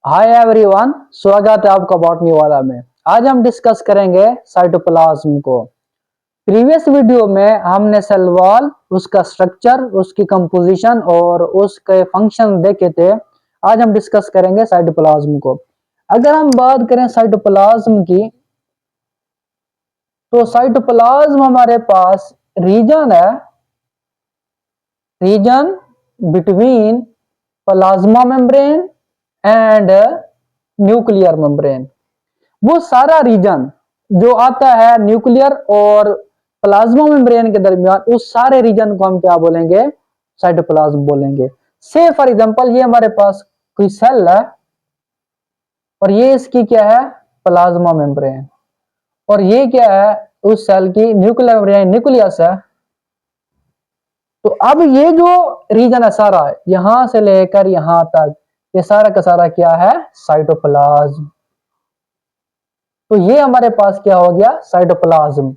Hi everyone, स्वागत है आपका बॉटनी वाला में। आज हम डिस्कस करेंगे साइटोप्लाज्म को। प्रीवियस वीडियो में हमने सेल वॉल, उसका स्ट्रक्चर, उसकी कंपोजिशन और उसके फंक्शन देखे थे। आज हम डिस्कस करेंगे साइटोप्लाज्म को। अगर हम बात करें साइटोप्लाज्म की, तो साइटोप्लाज्म हमारे पास रीजन है, region between plasma membrane and nuclear membrane. वो सारा रीजन जो आता है न्यूक्लियर और प्लाज्मा मेम्ब्रेन के दरमियान, उस सारे रीजन को हम क्या बोलेंगे? साइटोप्लाज्म बोलेंगे। से फॉर एग्जांपल ये हमारे पास कोई सेल है और ये इसकी क्या है? Plasma membrane. और ये क्या है? उस सेल की न्यूक्लियर मेम्ब्रेन, न्यूक्लियस है। तो अब ये जो रीजन है सारा, यहां से लेकर यहां तक, ये सारा का सारा क्या है? साइटोप्लाज्म। तो ये हमारे पास क्या हो गया? साइटोप्लाज्म।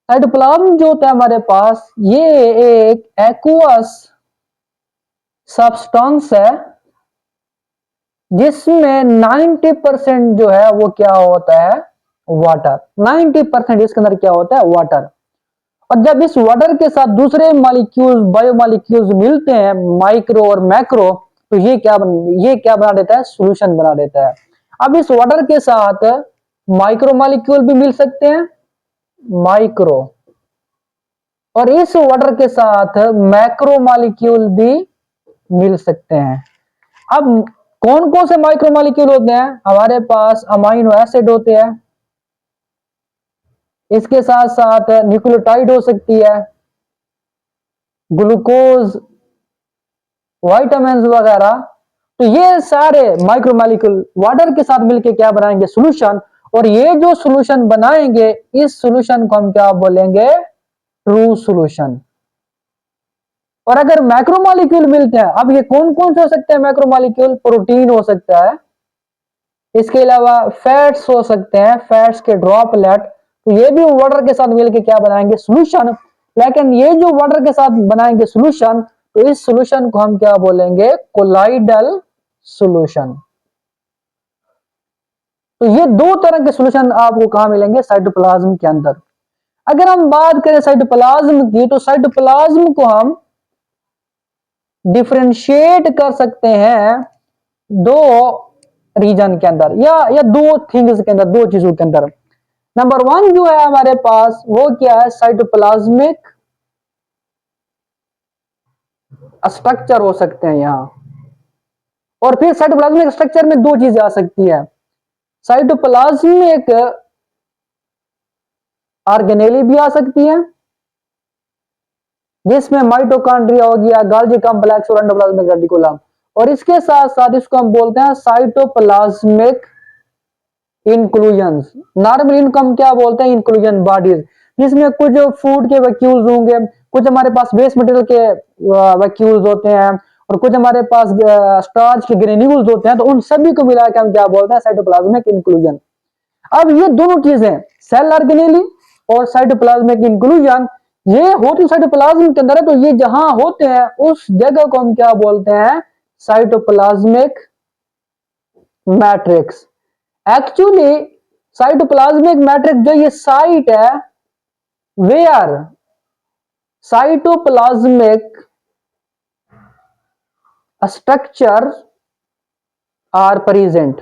साइटोप्लाज्म जो होता है हमारे पास, ये एक एक्वस सब्सटेंस है जिसमें 90% जो है वो क्या होता है? वाटर। 90% इसके अंदर क्या होता है? वाटर। और जब इस वाटर के साथ दूसरे मॉलिक्यूल्स, बायोमॉलिक्यूल्स मिलते हैं, माइक्रो और मैक्रो, तो ये क्या बना देता है? सॉल्यूशन बना देता है। अब इस वाटर के साथ माइक्रो मॉलिक्यूल भी मिल सकते हैं, माइक्रो, और इस वाटर के साथ मैक्रो मॉलिक्यूल भी मिल सकते हैं। अब कौन कौन से माइक्रो मॉलिक्यूल होते हैं? हमारे पास अमाइनो एसिड होते हैं, इसके साथ साथ न्यूक्लियोटाइड हो सकती है, ग्लूकोज, विटामिन वगैरह। तो ये सारे माइक्रो मॉलिक्यूल वाटर के साथ मिलकर क्या बनाएंगे? सॉल्यूशन। और ये जो सॉल्यूशन बनाएंगे, इस सॉल्यूशन को हम क्या बोलेंगे? True solution. और अगर मैक्रोमोलिक्यूल मिलते हैं, अब ये कौन कौन से हो सकते हैं मैक्रोमोलिक्यूल? प्रोटीन हो सकता है, इसके अलावा फैट्स हो सकते हैं, फैट्स के ड्रॉपलेट। तो ये भी वाटर के साथ मिलकर क्या बनाएंगे? सॉल्यूशन। लेकिन ये जो वाटर के साथ बनाएंगे सॉल्यूशन, तो इस सॉल्यूशन को हम क्या बोलेंगे? Colloidal solution. तो ये दो तरह के सॉल्यूशन आपको कहां मिलेंगे? साइटोप्लाज्म के अंदर। अगर हम बात करें साइटोप्लाज्म की, तो साइटोप्लाज्म को हम डिफरेंशिएट कर सकते हैं दो रीजन के अंदर, या दो थिंग्स के अंदर, दो चीजों के अंदर। नंबर वन जो है हमारे पास, वो क्या है? साइटोप्लाज्मिक स्ट्रक्चर हो सकते हैं यहां। और फिर साइटोप्लाज्मिक स्ट्रक्चर में दो चीजें आ सकती है। साइटोप्लाज्मिक ऑर्गेनेली भी आ सकती है, जिसमें माइटोकॉन्ड्रिया हो गया, गाल्गी कॉम्प्लेक्स और एंडोप्लाज्मिक रेटिकुलम। और इसके साथ साथ इसको हम बोलते हैं साइटोप्लाज्मिक इंक्लूजन्स। नॉर्मल इनको हम क्या बोलते हैं? इंक्लूजन बॉडीज, जिसमें कुछ फूड के वैक्यूल्स होंगे, कुछ हमारे पास वेस्ट मटेरियल के वैक्यूल्स होते हैं, और कुछ हमारे पास स्टार्च के ग्रेन्यूल्स होते हैं। तो उन सभी को मिलाकर हम क्या बोलते हैं? Cytoplasmic inclusion. अब ये दोनों चीजें, सेल ऑर्गेनेली और साइटोप्लाज्मिक इंक्लूजन, ये होते साइटोप्लाज्म के अंदर है। तो ये जहां होते हैं उस जगह को हम क्या बोलते हैं? Cytoplasmic matrix. Actually cytoplasmic matrix जो ये साइट है, where cytoplasmic structure are present,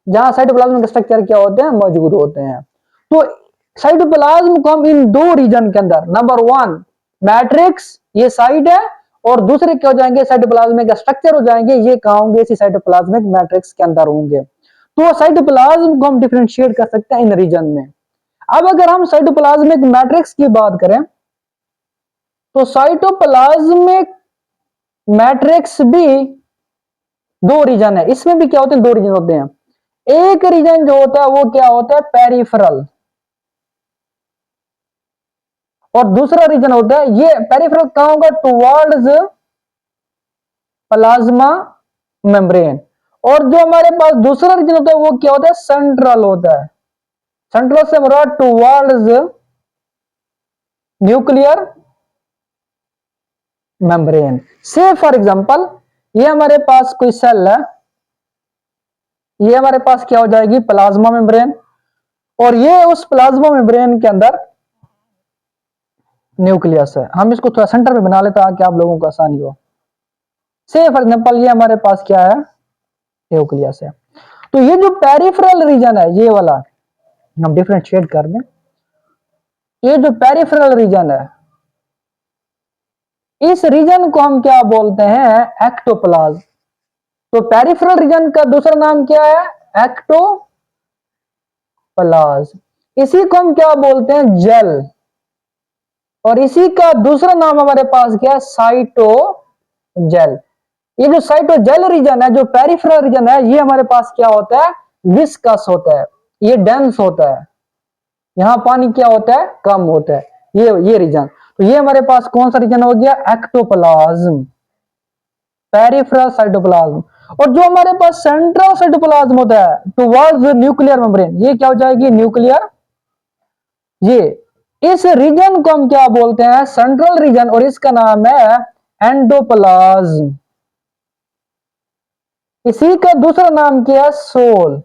जहां साइटोप्लाज्मिक स्ट्रक्चर क्या होते हैं? मौजूद होते हैं। तो साइटोप्लाज्म को हम इन दो रीजन के अंदर, नंबर वन मैट्रिक्स, ये साइट है, और दूसरे क्या हो जाएंगे? साइटोप्लाज्मिक स्ट्रक्चर हो जाएंगे। ये कहां होंगे? इसी साइटोप्लाज्मिक मैट्रिक्स के अंदर होंगे। तो साइटोप्लाज्म को हम डिफरेंशिएट कर सकते हैं इन रीजन में। अब अगर हम साइटोप्लाज्मिक मैट्रिक्स की बात करें, तो साइटोप्लाज्मिक मैट्रिक्स भी दो रीजन है। इसमें भी क्या होते हैं? दो रीजन होते हैं। एक रीजन जो होता है वो क्या होता है? पेरिफेरल। और दूसरा रीजन होता है, ये पेरिफेरल कहां होगा? Towards plasma membrane. और जो हमारे पास दूसरा रीजन होता है वो क्या होता है? सेंट्रल होता है। सेंट्रल से मुराद टुवर्ड्स न्यूक्लियर मेम्ब्रेन। से फॉर एग्जांपल, ये हमारे पास कोई सेल है, ये हमारे पास क्या हो जाएगी, प्लाज्मा मेम्ब्रेन। और ये उस प्लाज्मा मेम्ब्रेन के अंदर न्यूक्लियस है। हम इसको थोड़ा सेंटर में बना लेते हैं ताकि आप लोगों को आसानी हो। से फॉर एग्जांपल ये हमारे पास क्या है, न्यूक्लियस है। तो ये जो पेरिफेरल रीजन है, ये वाला हम डिफरेंशिएट कर दें। ये जो पेरिफेरल रीजन है, इस रीजन को हम क्या बोलते हैं, एक्टोप्लाज्म। तो पेरिफेरल रीजन का दूसरा नाम क्या है, एक्टोप्लाज्म। इसी को हम क्या बोलते हैं, जेल। और इसी का दूसरा नाम हमारे पास क्या है, साइटोजेल। ये जो साइटोजेल रीजन है, जो पेरिफेरल रीजन है, ये हमारे पास क्या होता है, विस्कस होता है, ये डेंस होता है। यहां पानी क्या होता है, कम होता है, ये रीजन। तो ये हमारे पास कौन सा रीजन हो गया, एक्टोप्लाज्म, पेरिफेरल साइटोप्लाज्म। और जो हमारे पास सेंट्रल साइटोप्लाज्म होता है टुवर्ड्स न्यूक्लियर मेम्ब्रेन, ये क्या हो जाएगी, न्यूक्लियर। ये इस रीजन को हम क्या बोलते हैं, सेंट्रल रीजन, और इसका नाम है एंडोप्लाज्म। इसी का दूसरा नाम क्या है, सोल।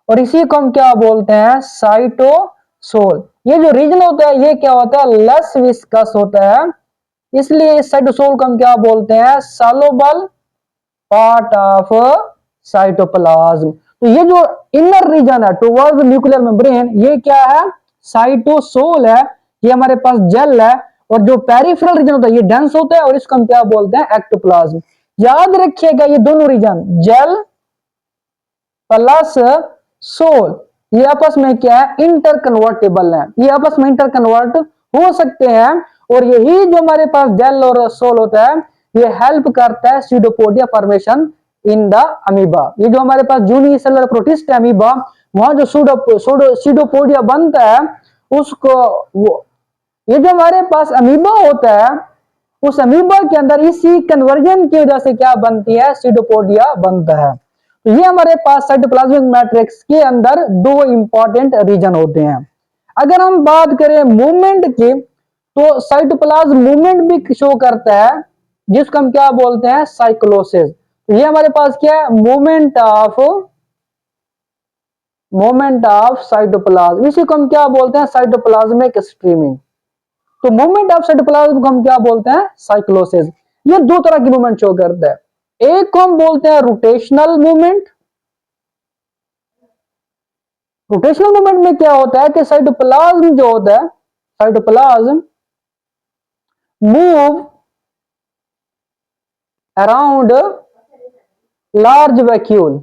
और इसी को हम क्या बोलते हैं, साइटोसोल। ये जो रीजन होता है, ये क्या होता है, लेस विस्कस होता है, इसलिए इस साइटोसोल को हम क्या बोलते हैं, सॉल्युबल पार्ट ऑफ साइटोप्लाज्म। तो ये जो इनर रीजन है टुवर्ड्स न्यूक्लियर मेम्ब्रेन, ये क्या है, साइटोसोल है, ये हमारे पास जेल है। और जो पेरिफेरल रीजन होता है, ये डेंस होता है, और इसको हम क्या बोलते हैं, एक्टोप्लाज्म। याद रखिएगा ये दोनों रीजन, जेल प्लस सोल, ये आपस में क्या है, इंटर कन्वर्टेबल है, ये आपस में इंटर कन्वर्ट हो सकते हैं। और यही जो हमारे पास जेल और सोल होता है, ये हेल्प करता है pseudopodia formation in the amoeba. ये जो हमारे पास यूनिसेलुलर प्रोटिस्ट है अमीबा, वहां जो सीडोपोडिया बनता है, उसको ये जो हमारे पास अमीबा होता है, उस अमीबा के अंदर इसी कन्वर्जन की वजह से क्या बनती है, सीडोपोडिया बनता है। तो ये हमारे पास साइटोप्लाज्मिक मैट्रिक्स के अंदर दो इंपॉर्टेंट रीजन होते हैं। अगर हम बात करें मूवमेंट की, तो साइटोप्लाज्म मूवमेंट भी शो करता है, जिसको हम क्या बोलते हैं, साइक्लोसिस। तो ये हमारे पास क्या है, मूवमेंट ऑफ साइटोप्लाज्म, इसी को हम क्या बोलते हैं, साइटोप्लाज्मिक स्ट्रीमिंग। तो मूवमेंट ऑफ साइटोप्लाज्म को हम क्या बोलते हैं, साइक्लोसिस। ये दो तरह की मूवमेंट शो करता है। एक को हम बोलते हैं रोटेशनल मूवमेंट। रोटेशनल मूवमेंट में क्या होता है कि साइटोप्लाज्म जो होता है, cytoplasm move around large vacuole,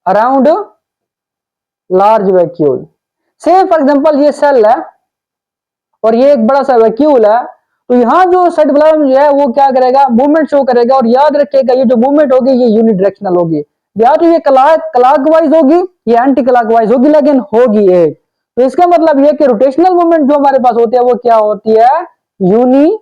around large vacuole. से फॉर एग्जांपल ये सेल है और ये एक बड़ा सा वैक्यूल है, तो यहां जो साइटोप्लाज्म जो है वो क्या करेगा, मूवमेंट शो करेगा। और याद रखिएगा ये जो मूवमेंट होगी, ये यूनिडायरेक्शनल होगी, या तो ये क्लॉकवाइज होगी या एंटी क्लॉकवाइज होगी, लेकिन होगी एक। तो इसका मतलब ये कि रोटेशनल मूवमेंट जो हमारे पास होती है, वो क्या होती है, यूनिडायरेक्शनल।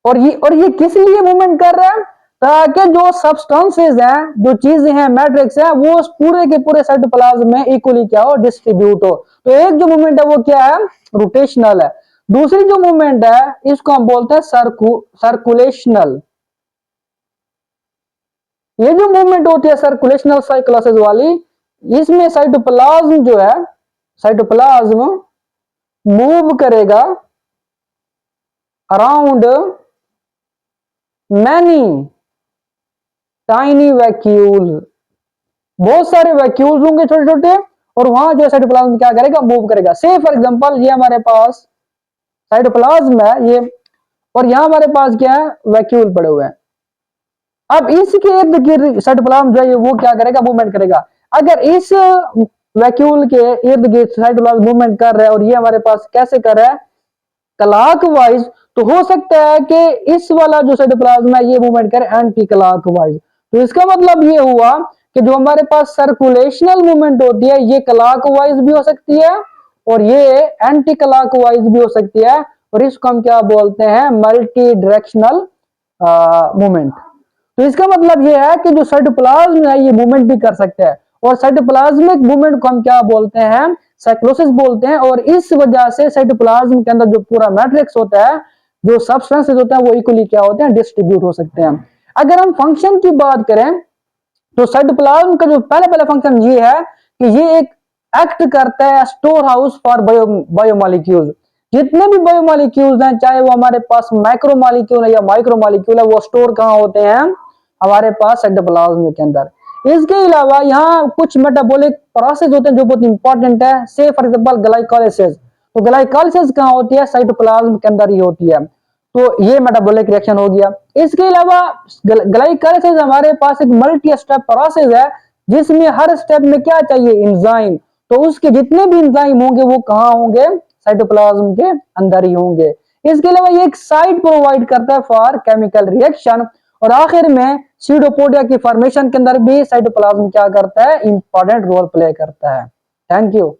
और ये किस लिए मूवमेंट कर रहा है, ताकि जो सब्सटेंसेस हैं, जो चीजें हैं, मैट्रिक्स है, वो पूरे के पूरे साइटोप्लाज्म में इक्वली क्या हो, डिस्ट्रीब्यूट हो। तो एक जो मूवमेंट है वो क्या है, रोटेशनल है। दूसरी जो मूवमेंट है, इसको हम बोलते हैं सर्कुलेशनल। ये जो मूवमेंट होती है सर्कुलेशनल साइक्लोसिस वाली, इसमें साइटोप्लाज्म जो है, साइटोप्लाज्म मूव करेगा अराउंड मैनी टाइनी वैक्यूल, बहुत सारे वैक्यूल्स होंगे छोटे छोटे, और वहां जो साइटोप्लाज्म क्या करेगा, मूव करेगा। से फॉर एग्जांपल ये हमारे पास साइटोप्लाज्म है ये, और यहां हमारे पास क्या है, वैक्यूल पड़े हुए हैं। अब इसके इर्द गिर्द साइटोप्लाज्म जो है वो क्या करेगा, मूवमेंट करेगा। अगर इस वैक्यूल के इर्द गिर्द साइटोप्लाज्म मूवमेंट कर रहा है, और ये हमारे पास कैसे कर रहा है, क्लॉकवाइज, तो हो सकता है कि इस वाला जो साइटोप्लाज्म है ये मूवमेंट करे एंटी क्लॉकवाइज। तो इसका मतलब ये हुआ कि जो हमारे पास सर्कुलेशनल मूवमेंट होती है, ये क्लॉकवाइज भी हो सकती है और ये एंटी क्लॉकवाइज भी हो सकती है। और इसको हम क्या बोलते हैं, मल्टी डायरेक्शनल मूवमेंट। तो इसका मतलब ये है कि जो साइटोप्लाज्म है ये मूवमेंट भी कर सकता है, और साइटोप्लाज्मिक मूवमेंट को हम क्या बोलते हैं, साइक्लोसिस बोलते हैं। और इस वजह से साइटोप्लाज्म के अंदर जो पूरा मैट्रिक्स होता है, जो सब्सटेंसेस होते हैं, वो इक्वली क्या होते हैं, डिस्ट्रीब्यूट हो सकते हैं। अगर हम फंक्शन की बात करें तो साइटोप्लाज्म का जो पहला फंक्शन ये है कि ये एक एक्ट करता है स्टोर हाउस फॉर बायोमोलिक्यूल। जितने भी बायोमोलिक्यूल्स हैं, चाहे वो हमारे पास मैक्रोमोलिक्यूल है या माइक्रोमोलिक्यूल है, वो स्टोर कहाँ होते हैं? हमारे पास साइटोप्लाज्म के अंदर। इसके अलावा यहाँ कुछ मेटाबॉलिक प्रोसेस होते हैं जो बहुत इंपॉर्टेंट है, से फॉर एग्जांपल ग्लाइकोलाइसिस। तो ग्लाइकोलाइसिस कहाँ होती है? साइटोप्लाज्म के अंदर ही होती है। तो ये मेटाबॉलिक रिएक्शन हो गया। इसके अलावा ग्लाइकोलाइसिस हमारे पास एक मल्टी स्टेप प्रोसेस है जिसमें हर स्टेप में क्या चाहिए? एंजाइम। तो उसके जितने भी एंजाइम होंगे वो कहाँ होंगे? साइटोप्लाज्म के अंदर ही होंगे। इसके अलावा ये एक साइट प्रोवाइड करता है फॉर केमिकल रिएक्शन। और आखिर में सीडोपोडिया की फॉर्मेशन के अंदर भी साइटोप्लाज्म क्या करता है? इंपॉर्टेंट रोल प्ले करता है। Thank you.